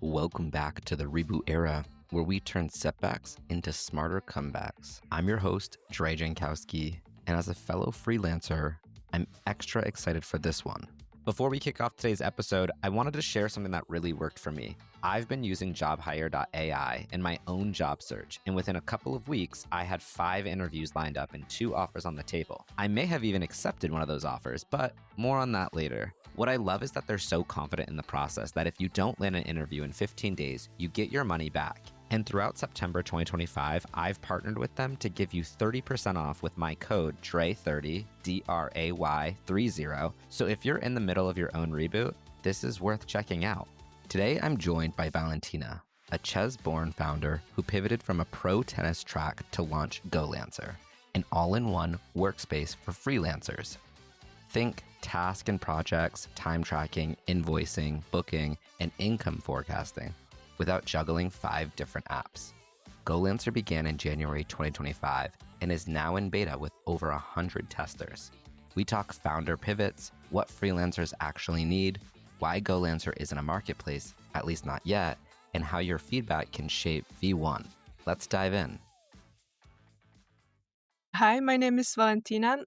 Welcome back to the Reboot Era, where we turn setbacks into smarter comebacks. I'm your host, Dre Jankowski, and as a fellow freelancer, I'm extra excited for this one. Before we kick off today's episode, I wanted to share something that really worked for me. I've been using jobhire.ai in my own job search, and within a couple of weeks, I had 5 interviews lined up and 2 offers on the table. I may have even accepted one of those offers, but more on that later. What I love is that they're so confident in the process that if you don't land an interview in 15 days, you get your money back. And throughout September 2025, I've partnered with them to give you 30% off with my code DRAY30, DRAY30. So if you're in the middle of your own reboot, this is worth checking out. Today, I'm joined by Valentina, a Czech-born founder who pivoted from a pro tennis track to launch GoLancer, an all-in-one workspace for freelancers. Think task and projects, time tracking, invoicing, booking, and income forecasting without juggling 5 different apps. GoLancer began in January 2025 and is now in beta with over 100 testers. We talk founder pivots, what freelancers actually need, why GoLancer isn't a marketplace, at least not yet, and how your feedback can shape V1. Let's dive in. Hi, my name is Valentina.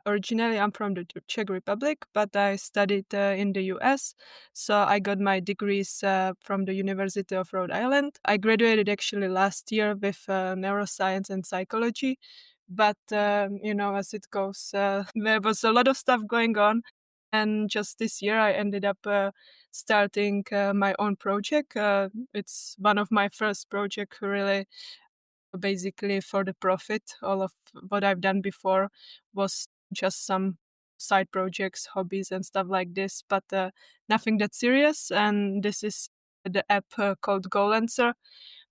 Originally, I'm from the Czech Republic, but I studied in the US. So I got my degrees from the University of Rhode Island. I graduated actually last year with neuroscience and psychology. But, as it goes, there was a lot of stuff going on. And just this year, I ended up starting my own project. It's one of my first projects, really, basically for the profit. All of what I've done before was just some side projects, hobbies and stuff like this, but nothing that serious. And this is the app called GoLancer.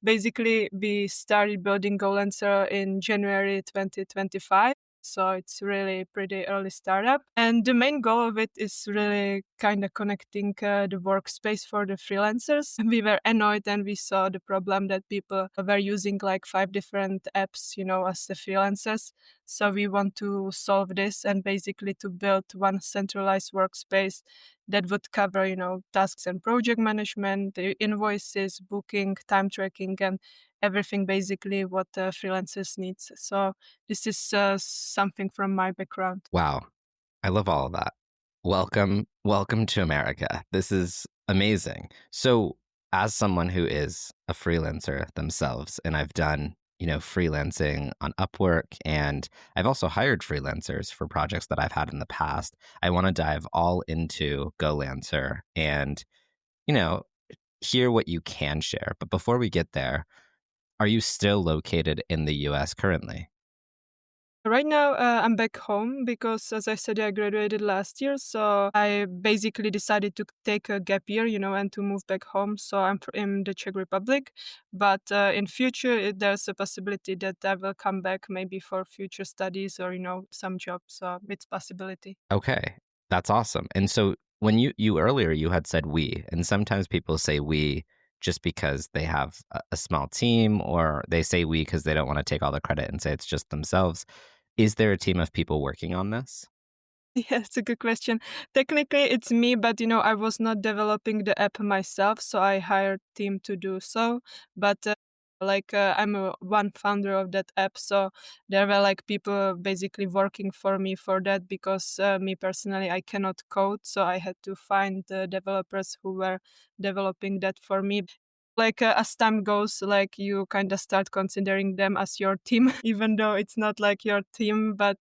Basically, we started building GoLancer in January 2025. So it's really pretty early startup. And the main goal of it is really kind of connecting the workspace for the freelancers. We were annoyed and we saw the problem that people were using like 5 different apps, as the freelancers. So we want to solve this and basically to build one centralized workspace that would cover, tasks and project management, the invoices, booking, time tracking, and everything basically what freelancers needs. So this is something from my background. Wow, I love all of that. Welcome to America. This is amazing. So as someone who is a freelancer themselves, and I've done, freelancing on Upwork, and I've also hired freelancers for projects that I've had in the past, I want to dive all into GoLancer and, hear what you can share. But before we get there, are you still located in the US currently? Right now, I'm back home because, as I said, I graduated last year. So I basically decided to take a gap year, and to move back home. So I'm in the Czech Republic. But in future, there's a possibility that I will come back maybe for future studies or, some job. So it's possibility. Okay, that's awesome. And so when you earlier, you had said we, and sometimes people say we just because they have a small team, or they say we because they don't want to take all the credit and say it's just themselves. Is there a team of people working on this? Yeah, it's a good question. Technically, it's me, but I was not developing the app myself, so I hired team to do so. But I'm one founder of that app, so there were like people basically working for me for that because me personally, I cannot code, so I had to find the developers who were developing that for me. Like as time goes, like you kind of start considering them as your team, even though it's not like your team. But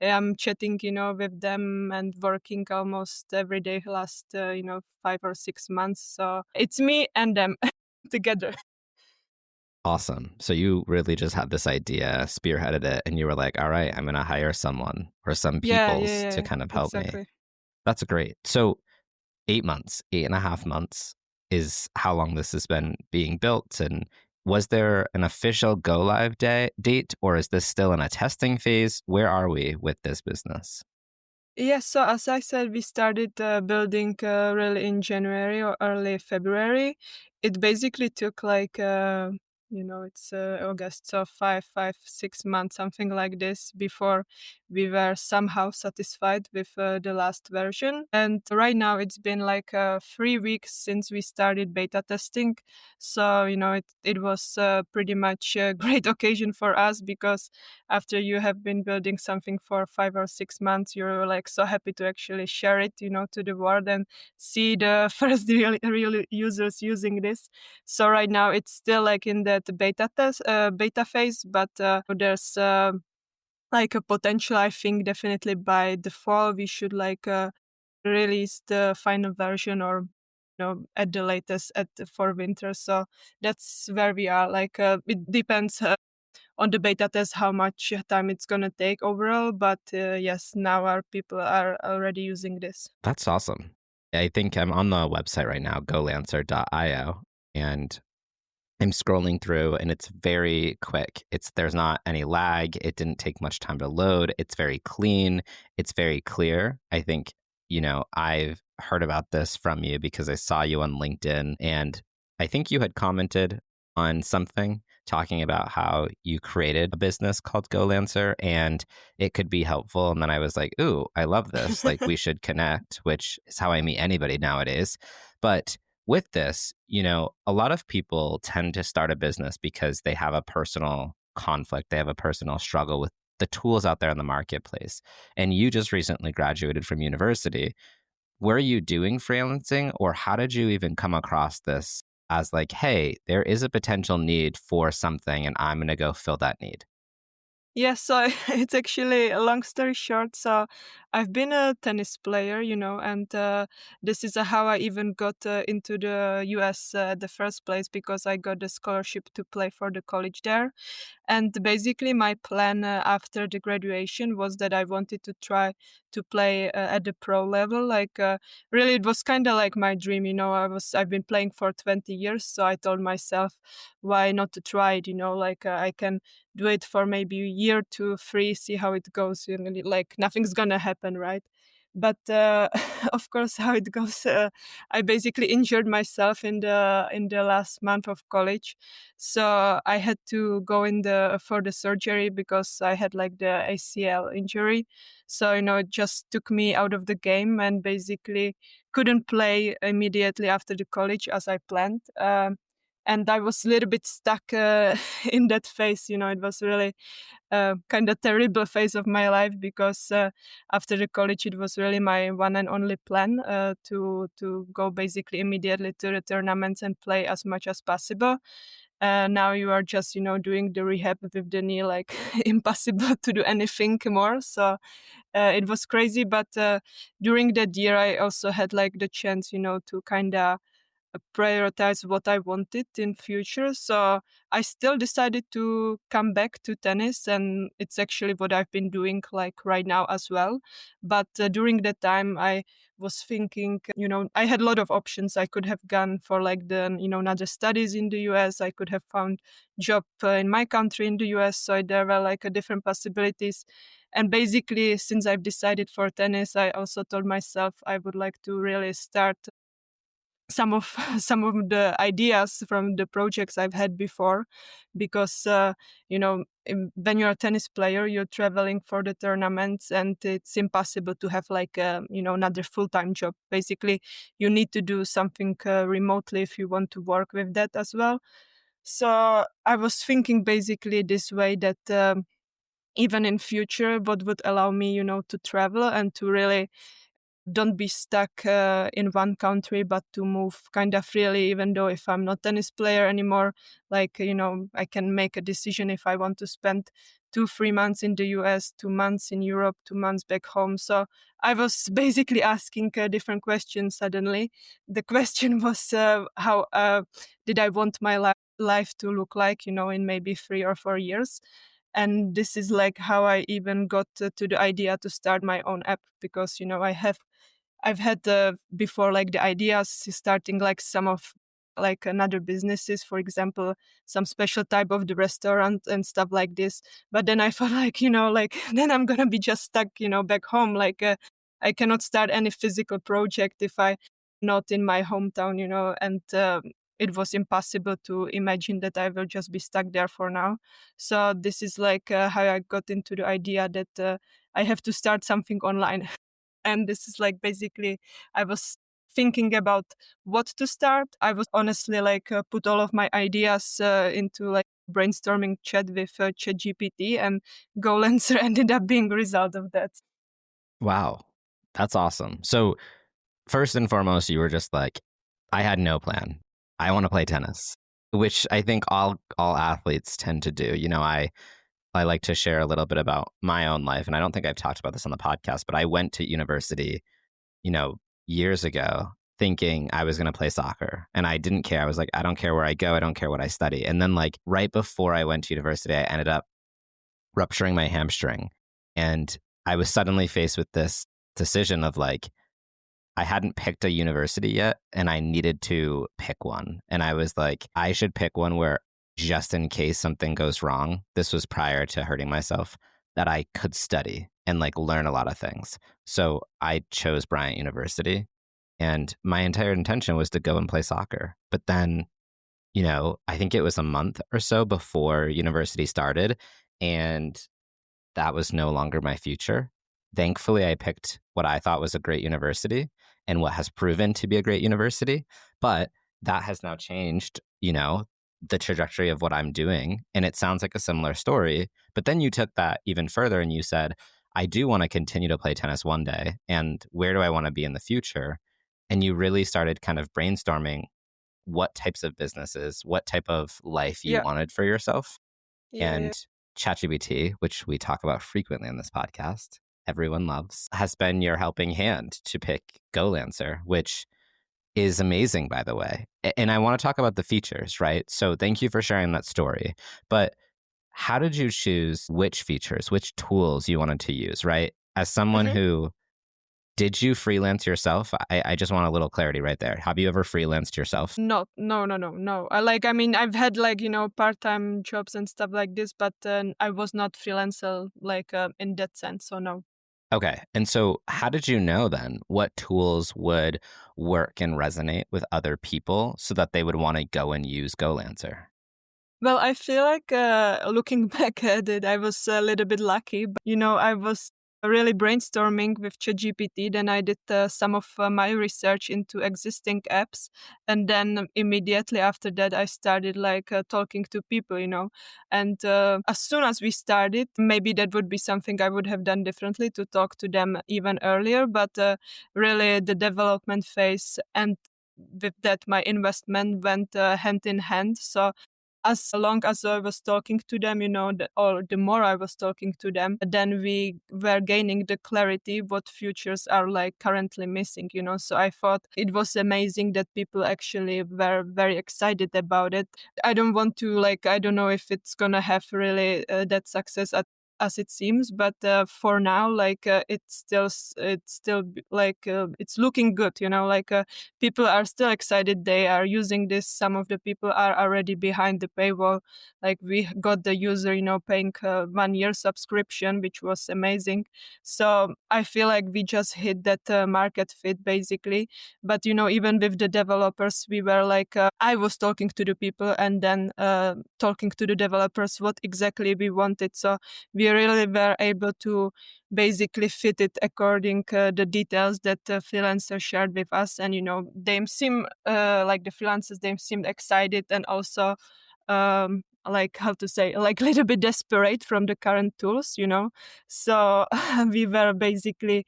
I'm chatting, with them and working almost every day last, 5 or 6 months. So it's me and them together. Awesome. So you really just had this idea, spearheaded it, and you were like, all right, I'm going to hire someone or some Yeah, peoples to yeah, kind of help me. exactly. That's great. So 8 months, 8.5 months is how long this has been being built. And was there an official go live date, or is this still in a testing phase? Where are we with this business? Yes, so as I said, we started building really in January or early February. It basically took like, it's August, so 5, 6 months, something like this, before we were somehow satisfied with the last version. And right now it's been like 3 weeks since we started beta testing. So, it was pretty much a great occasion for us, because after you have been building something for 5 or 6 months, you're like so happy to actually share it, to the world and see the first real users using this. So right now it's still like in that beta phase, but there's like a potential. I think definitely by the fall we should like release the final version, or at the latest for winter. So that's where we are. Like it depends on the beta test how much time it's gonna take overall. But yes, now our people are already using this. That's awesome. I think I'm on the website right now, golancer.io, and I'm scrolling through and it's very quick. There's not any lag. It didn't take much time to load. It's very clean. It's very clear. I think, I've heard about this from you because I saw you on LinkedIn, and I think you had commented on something talking about how you created a business called GoLancer and it could be helpful. And then I was like, ooh, I love this. Like, we should connect, which is how I meet anybody nowadays. But with this, a lot of people tend to start a business because they have a personal conflict. They have a personal struggle with the tools out there in the marketplace. And you just recently graduated from university. Were you doing freelancing, or how did you even come across this as like, hey, there is a potential need for something and I'm going to go fill that need? Yeah, so it's actually a long story short. So I've been a tennis player, and this is how I even got into the US the first place, because I got a scholarship to play for the college there. And basically, my plan after the graduation was that I wanted to try to play at the pro level. Like, really, it was kind of like my dream. I've been playing for 20 years, so I told myself, why not to try it? Like I can do it for maybe a year, 2, 3, see how it goes. Like nothing's gonna happen, right? But of course, how it goes, I basically injured myself in the last month of college, so I had to go for the surgery because I had like the ACL injury. So it just took me out of the game and basically couldn't play immediately after the college as I planned. And I was a little bit stuck in that phase. It was really kind of terrible phase of my life, because after the college it was really my one and only plan to go basically immediately to the tournaments and play as much as possible. Now you are just doing the rehab with the knee, like impossible to do anything more. So it was crazy. But during that year I also had like the chance to kind of prioritize what I wanted in future. So I still decided to come back to tennis, and it's actually what I've been doing like right now as well. But during that time I was thinking, I had a lot of options. I could have gone for like the, another studies in the US. I could have found job in my country in the US. So there were like a different possibilities. And basically, since I've decided for tennis, I also told myself I would like to really start some of some of the ideas from the projects I've had before, because when you're a tennis player, you're traveling for the tournaments, and it's impossible to have like another full-time job. Basically, you need to do something remotely if you want to work with that as well. So I was thinking basically this way, that even in future, what would allow me, to travel and to really don't be stuck in one country, but to move kind of freely, even though if I'm not tennis player anymore, like, I can make a decision if I want to spend 2, 3 months in the US, 2 months in Europe, 2 months back home. So I was basically asking different questions suddenly. The question was, how did I want my life to look like, in maybe 3 or 4 years? And this is like how I even got to the idea to start my own app, because I've had before like the ideas starting like some of like another businesses, for example, some special type of the restaurant and stuff like this. But then I felt like, like then I'm gonna be just stuck, back home. Like I cannot start any physical project if I not in my hometown, and it was impossible to imagine that I will just be stuck there for now. So this is like how I got into the idea that I have to start something online. And this is like basically I was thinking about what to start. I was honestly like put all of my ideas into like brainstorming chat with ChatGPT, and GoLancer ended up being a result of that. Wow. That's awesome. So, first and foremost, you were just like, I had no plan. I want to play tennis, which I think all athletes tend to do. I like to share a little bit about my own life, and I don't think I've talked about this on the podcast, but I went to university, you know, years ago thinking I was going to play soccer, and I didn't care. I was like, I don't care where I go, I don't care what I study. And then like right before I went to university, I ended up rupturing my hamstring, and I was suddenly faced with this decision of like I hadn't picked a university yet and I needed to pick one. And I was like, I should pick one where just in case something goes wrong, this was prior to hurting myself, that I could study and like learn a lot of things. So I chose Bryant University, and my entire intention was to go and play soccer. But then, I think it was a month or so before university started, and that was no longer my future. Thankfully, I picked what I thought was a great university and what has proven to be a great university. But that has now changed, the trajectory of what I'm doing. And it sounds like a similar story. But then you took that even further and you said, I do want to continue to play tennis one day. And where do I want to be in the future? And you really started kind of brainstorming what types of businesses, what type of life you Yeah, wanted for yourself. yeah, yeah. And ChatGPT, which we talk about frequently on this podcast, everyone loves, has been your helping hand to pick GoLancer, which is amazing, by the way. And I want to talk about the features, right? So thank you for sharing that story. But how did you choose which features, which tools you wanted to use, right? As someone Mhm. who did you freelance yourself? I just want a little clarity right there. Have you ever freelanced yourself? No, no, no, no, no. I mean, I've had like, part-time jobs and stuff like this, but I was not freelancer like in that sense. So no. Okay. And so, how did you know then what tools would work and resonate with other people so that they would want to go and use GoLancer? Well, I feel like looking back at it, I was a little bit lucky. But, I was really brainstorming with ChatGPT. Then I did some of my research into existing apps, and then immediately after that, I started like talking to people. And as soon as we started, maybe that would be something I would have done differently to talk to them even earlier. But really, the development phase and with that, my investment went hand in hand. So as long as I was talking to them, or the more I was talking to them, then we were gaining the clarity what futures are like currently missing. So I thought it was amazing that people actually were very excited about it. I don't want to I don't know if it's gonna have really that success as it seems, but for now, it's looking good. People are still excited. They are using this. Some of the people are already behind the paywall. Like we got the user, paying 1 year subscription, which was amazing. So I feel like we just hit that market fit basically. But even with the developers, we were I was talking to the people and then talking to the developers what exactly we wanted. So we really were able to basically fit it according the details that the freelancer shared with us. And they seem like the freelancers, they seemed excited and also like how to say, like a little bit desperate from the current tools. So we were basically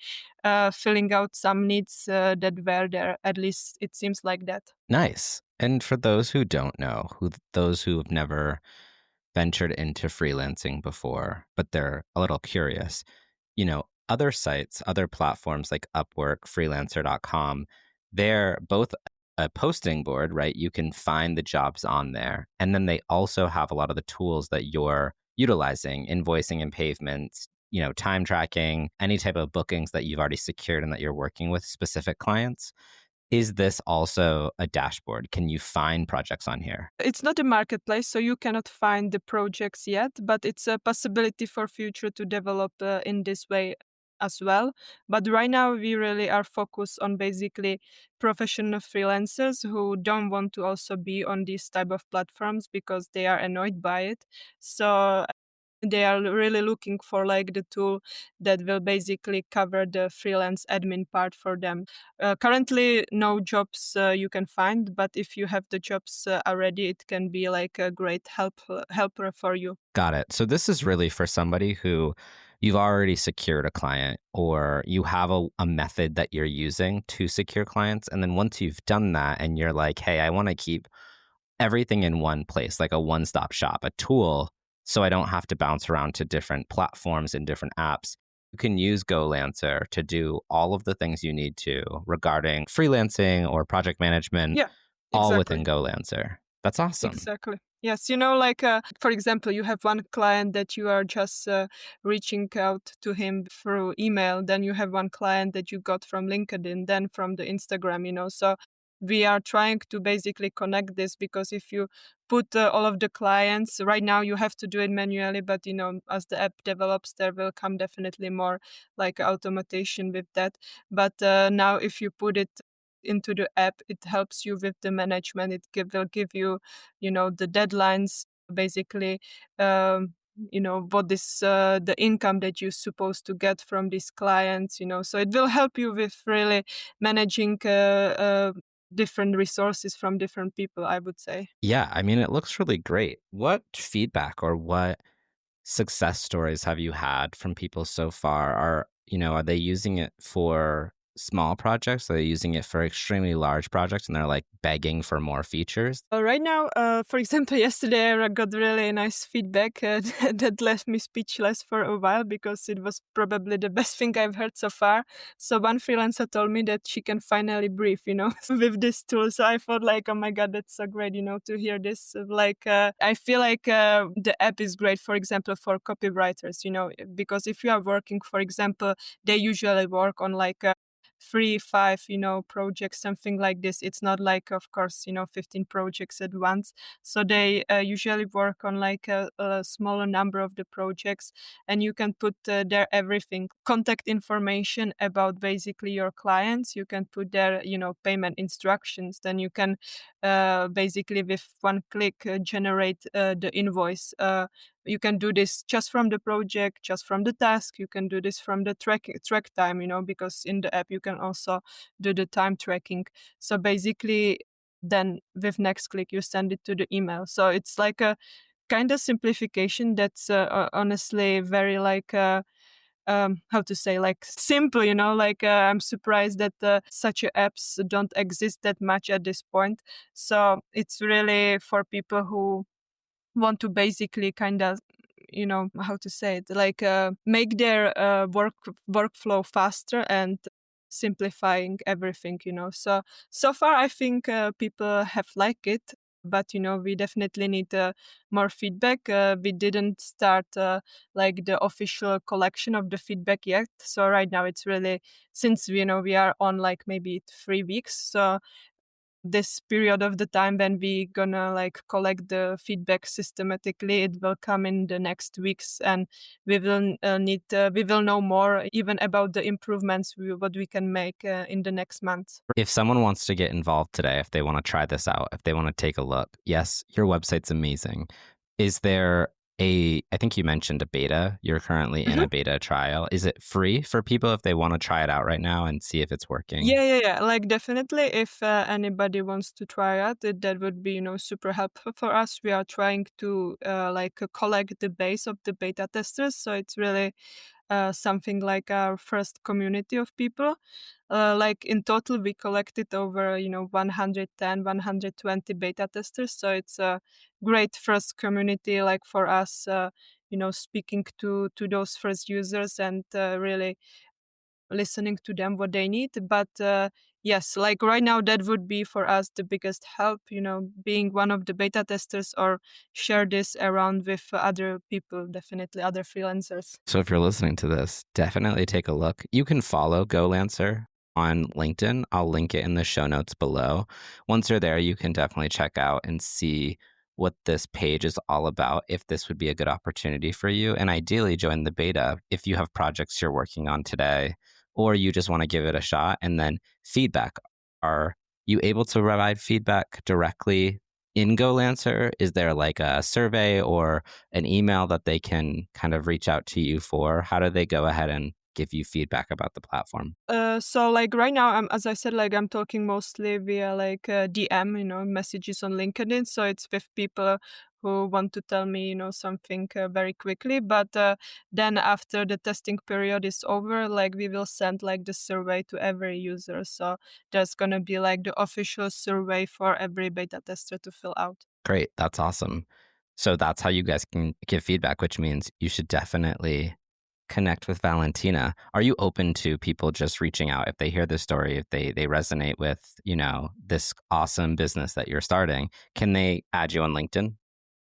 filling out some needs that were there. At least it seems like that. Nice. And for those who don't know, those who have never ventured into freelancing before, but they're a little curious, other sites, other platforms like Upwork, freelancer.com, they're both a posting board, right? You can find the jobs on there. And then they also have a lot of the tools that you're utilizing, invoicing and payments, time tracking, any type of bookings that you've already secured and that you're working with specific clients. Is this also a dashboard? Can you find projects on here? It's not a marketplace, so you cannot find the projects yet, but it's a possibility for future to develop in this way as well. But right now, we really are focused on basically professional freelancers who don't want to also be on these type of platforms because they are annoyed by it. So They are really looking for like the tool that will basically cover the freelance admin part for them. Currently, no jobs you can find, but if you have the jobs already, it can be like a great helper for you. Got it. So this is really for somebody who you've already secured a client, or you have a method that you're using to secure clients. And then once you've done that and you're like, hey, I want to keep everything in one place, like a one-stop shop, a tool, so I don't have to bounce around to different platforms and different apps. You can use GoLancer to do all of the things you need to regarding freelancing or project management, Yeah, all exactly. within GoLancer. That's awesome. Exactly. Yes, like for example, you have one client that you are just reaching out to him through email. Then you have one client that you got from LinkedIn, then from the Instagram. So we are trying to basically connect this, because if you put all of the clients right now, you have to do it manually. But as the app develops, there will come definitely more like automation with that. But now, if you put it into the app, it helps you with the management. Will give you the deadlines, basically, what is the income that you're supposed to get from these clients. So it will help you with really managing different resources from different people, I would say. Yeah, I mean, it looks really great. What feedback or what success stories have you had from people so far? Are they using it for small projects? Are they using it for extremely large projects and they're like begging for more features? Right now, for example, yesterday I got really nice feedback that left me speechless for a while, because it was probably the best thing I've heard so far. So one freelancer told me that she can finally breathe, with this tool. So I thought like, oh my God, that's so great, to hear this. Like, I feel like the app is great, for example, for copywriters, because if you are working, for example, they usually work on like 3, 5, projects, something like this. It's not like, of course, 15 projects at once. So they usually work on like a smaller number of the projects, and you can put there everything, contact information about basically your clients. You can put there, payment instructions. Then you can basically with one click generate the invoice. You can do this just from the project, just from the task. You can do this from the track time, because in the app you can also do the time tracking. So basically, then with next click you send it to the email. So it's like a kind of simplification that's honestly very like how to say, like simple, like I'm surprised that such apps don't exist that much at this point. So it's really for people who want to basically kind of, how to say it, like make their workflow faster and simplifying everything. So far I think people have liked it, but we definitely need more feedback. We didn't start like the official collection of the feedback yet, so right now it's really, since we are on like maybe 3 weeks, so this period of the time when we gonna like collect the feedback systematically, it will come in the next weeks, and we will know more even about the improvements what we can make in the next month. If someone wants to get involved today, if they want to try this out, if they want to take a look, yes, your website's amazing. Is there I think you mentioned a beta. You're currently in a beta trial. Is it free for people if they want to try it out right now and see if it's working? Yeah. Like definitely, if anybody wants to try out, that would be super helpful for us. We are trying to like collect the base of the beta testers, so it's really something like our first community of people. Like in total, we collected over 110, 120 beta testers. So it's a great first community, like for us, speaking to those first users and really listening to them what they need. But yes, like right now, that would be for us the biggest help, being one of the beta testers, or share this around with other people, definitely other freelancers. So if you're listening to this, definitely take a look. You can follow GoLancer on LinkedIn. I'll link it in the show notes below. Once you're there, you can definitely check out and see what this page is all about, if this would be a good opportunity for you. And ideally, join the beta if you have projects you're working on today, or you just want to give it a shot. And then feedback. Are you able to provide feedback directly in GoLancer? Is there like a survey or an email that they can kind of reach out to you for? How do they go ahead and give you feedback about the platform? So like right now, as I said, like I'm talking mostly via like DM, messages on LinkedIn. So it's with people who want to tell me, something very quickly. But then after the testing period is over, like we will send like the survey to every user. So there's gonna be like the official survey for every beta tester to fill out. Great. That's awesome. So that's how you guys can give feedback, which means you should definitely connect with Valentina. Are you open to people just reaching out if they hear this story, if they resonate with, this awesome business that you're starting? Can they add you on LinkedIn?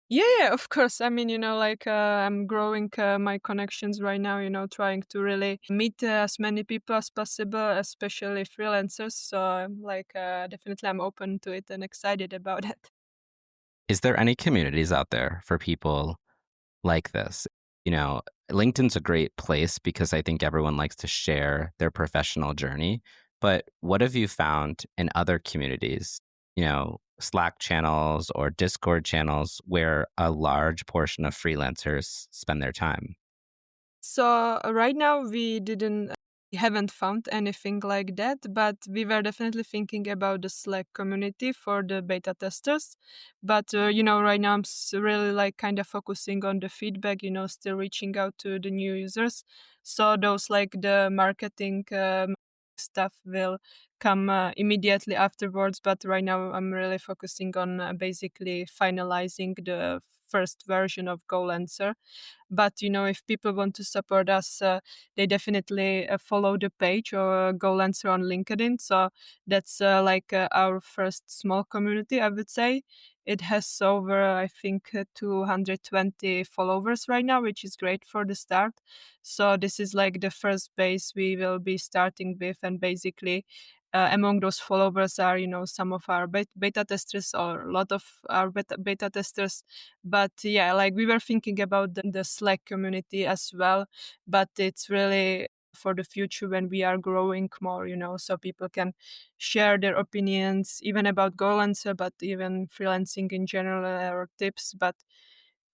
Yeah, yeah, of course. I mean, I'm growing my connections right now, trying to really meet as many people as possible, especially freelancers. So definitely I'm open to it and excited about it. Is there any communities out there for people like this? You know, LinkedIn's a great place because I think everyone likes to share their professional journey. But what have you found in other communities, Slack channels or Discord channels where a large portion of freelancers spend their time? So right now we haven't found anything like that, but we were definitely thinking about the Slack community for the beta testers. But right now really like kind of focusing on the feedback, still reaching out to the new users. So those like the marketing stuff will come immediately afterwards. But right now I'm really focusing on basically finalizing the first version of GoLancer. But if people want to support us, they definitely follow the page or GoLancer on LinkedIn. So that's our first small community, I would say. It has over, I think, 220 followers right now, which is great for the start. So this is like the first base we will be starting with, and basically among those followers are, some of our beta testers or a lot of our beta testers. But yeah, like we were thinking about the Slack community as well, but it's really for the future when we are growing more, so people can share their opinions, even about Golancer, but even freelancing in general or tips. But,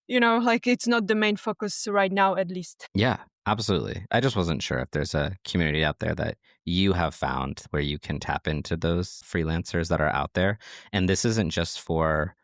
like it's not the main focus right now, at least. Yeah, absolutely. I just wasn't sure if there's a community out there that you have found where you can tap into those freelancers that are out there. And this isn't just for,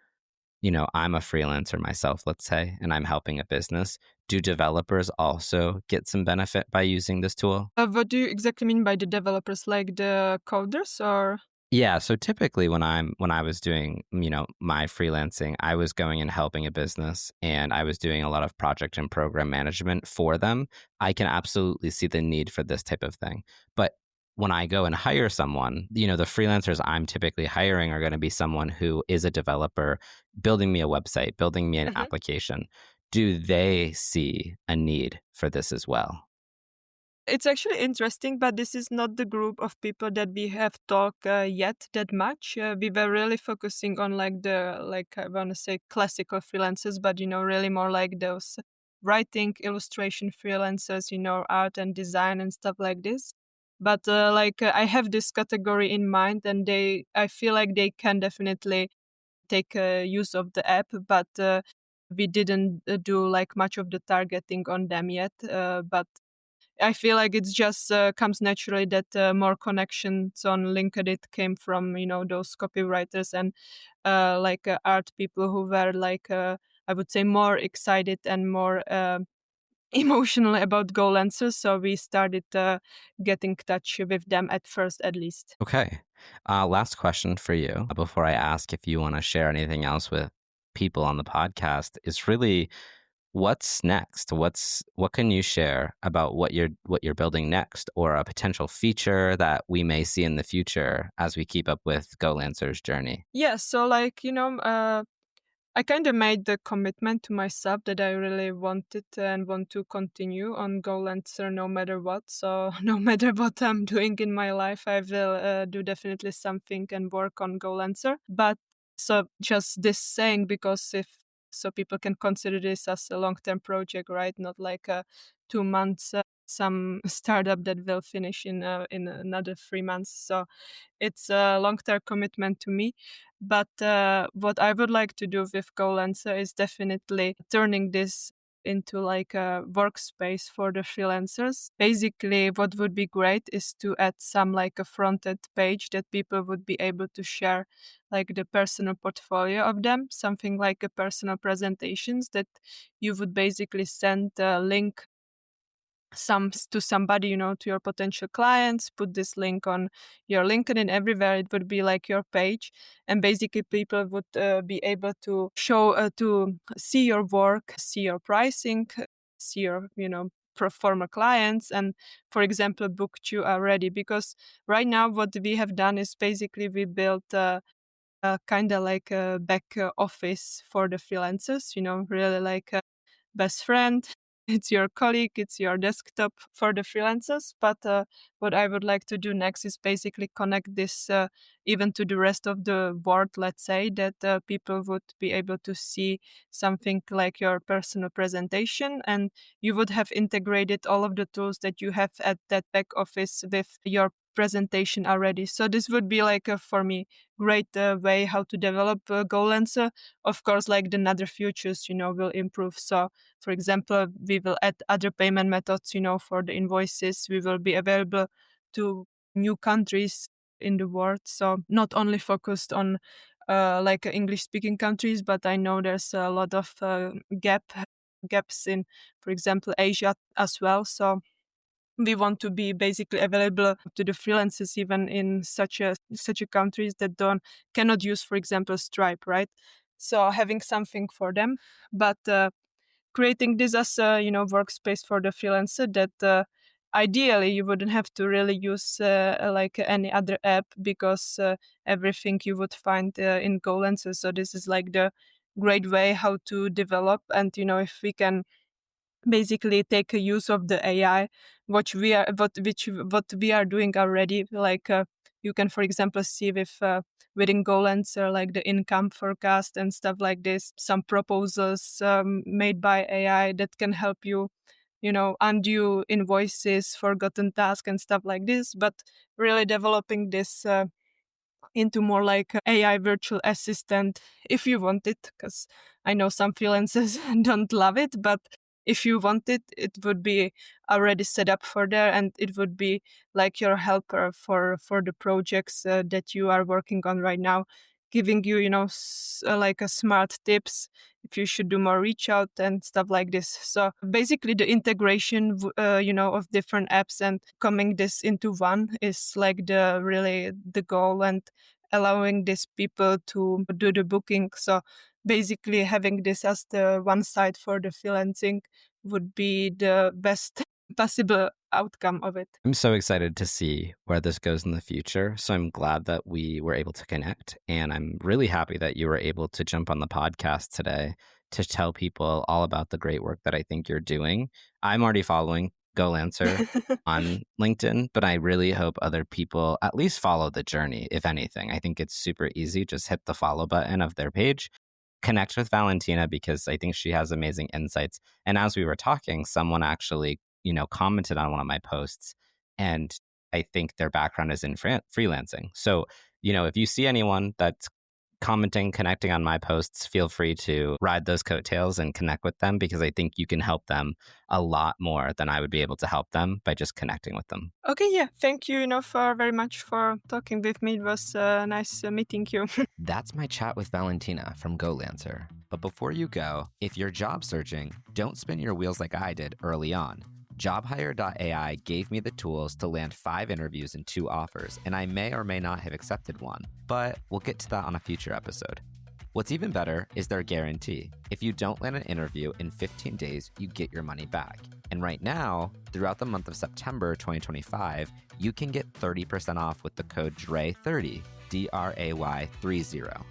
I'm a freelancer myself, let's say, and I'm helping a business. Do developers also get some benefit by using this tool? What do you exactly mean by the developers, like the coders or? Yeah, so typically when I was doing, my freelancing, I was going and helping a business and I was doing a lot of project and program management for them. I can absolutely see the need for this type of thing. But when I go and hire someone, the freelancers I'm typically hiring are going to be someone who is a developer building me a website, building me an application. Do they see a need for this as well? It's actually interesting, but this is not the group of people that we have talked yet that much. We were really focusing on like I want to say classical freelancers, but really more like those writing, illustration freelancers, art and design and stuff like this. But I have this category in mind, and I feel like they can definitely take use of the app, but we didn't do like much of the targeting on them yet. But I feel like it's just comes naturally that more connections on LinkedIn came from those copywriters and art people who were I would say more excited and more emotional about goal answers. So we started getting in touch with them at first, at least. Okay. Last question for you before I ask if you want to share anything else with people on the podcast is really what's next? What can you share about what you're building next or a potential feature that we may see in the future as we keep up with GoLancer's journey? Yeah. So I kind of made the commitment to myself that I really wanted and want to continue on Golancer no matter what. So no matter what I'm doing in my life, I will do definitely something and work on Golancer. But so just this saying, because if so people can consider this as a long-term project, right? Not like a 2 months some startup that will finish in another 3 months. So it's a long-term commitment to me. But what I would like to do with GoLancer is definitely turning this into like a workspace for the freelancers. Basically, what would be great is to add some like a front-end page that people would be able to share like the personal portfolio of them, something like a personal presentations that you would basically send a link to somebody, to your potential clients, put this link on your LinkedIn, everywhere it would be like your page. And basically people would be able to to see your work, see your pricing, see your, former clients, and for example, book you already. Because right now what we have done is basically we built kind of like a back office for the freelancers, really like best friend. It's your colleague, it's your desktop for the freelancers. But what I would like to do next is basically connect this even to the rest of the world, let's say, that people would be able to see something like your personal presentation, and you would have integrated all of the tools that you have at that back office with your presentation already. So this would be like for me great way how to develop GoLancer. Of course, like the other futures, will improve. So for example, we will add other payment methods, for the invoices. We will be available to new countries in the world. So not only focused on like English speaking countries, but I know there's a lot of gaps in, for example, Asia as well. So we want to be basically available to the freelancers even in such a countries that cannot use, for example, Stripe, right? So having something for them, but creating this as a workspace for the freelancer that ideally you wouldn't have to really use like any other app, because everything you would find in GoLancer. So this is like the great way how to develop, and if we can basically take a use of the AI, what we are doing already. Like you can, for example, see with within GoLancer, like the income forecast and stuff like this, some proposals made by AI that can help you, undo invoices, forgotten tasks and stuff like this. But really developing this into more like a AI virtual assistant if you want it, because I know some freelancers don't love it, but if you want it, it would be already set up for there, and it would be like your helper for the projects that you are working on right now, giving you, like a smart tips if you should do more reach out and stuff like this. So basically the integration, of different apps and coming this into one is like the goal, and allowing these people to do the booking. So basically having this as the one side for the freelancing would be the best possible outcome of it. I'm so excited to see where this goes in the future. So I'm glad that we were able to connect. And I'm really happy that you were able to jump on the podcast today to tell people all about the great work that I think you're doing. I'm already following GoLancer on LinkedIn, but I really hope other people at least follow the journey, if anything. I think it's super easy. Just hit the follow button of their page. Connect with Valentina because I think she has amazing insights. And as we were talking, someone actually commented on one of my posts, and I think their background is in freelancing. So, if you see anyone that's commenting, connecting on my posts, feel free to ride those coattails and connect with them, because I think you can help them a lot more than I would be able to help them by just connecting with them. Okay, yeah. Thank you, for very much for talking with me. It was nice meeting you. That's my chat with Valentina from GoLancer. But before you go, if you're job searching, don't spin your wheels like I did early on. JobHire.ai gave me the tools to land 5 interviews and 2 offers, and I may or may not have accepted one, but we'll get to that on a future episode. What's even better is their guarantee. If you don't land an interview in 15 days, you get your money back. And right now, throughout the month of September 2025, you can get 30% off with the code DRAY30, DRAY30.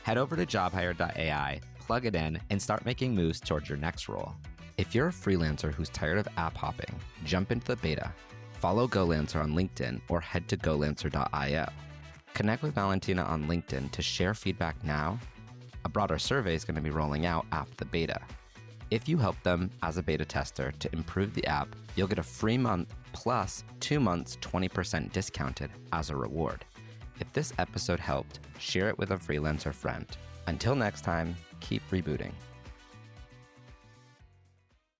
Head over to JobHire.ai, plug it in, and start making moves towards your next role. If you're a freelancer who's tired of app hopping, jump into the beta, follow GoLancer on LinkedIn, or head to golancer.io. Connect with Valentina on LinkedIn to share feedback now. A broader survey is going to be rolling out after the beta. If you help them as a beta tester to improve the app, you'll get a free month plus 2 months 20% discounted as a reward. If this episode helped, share it with a freelancer friend. Until next time, keep rebooting.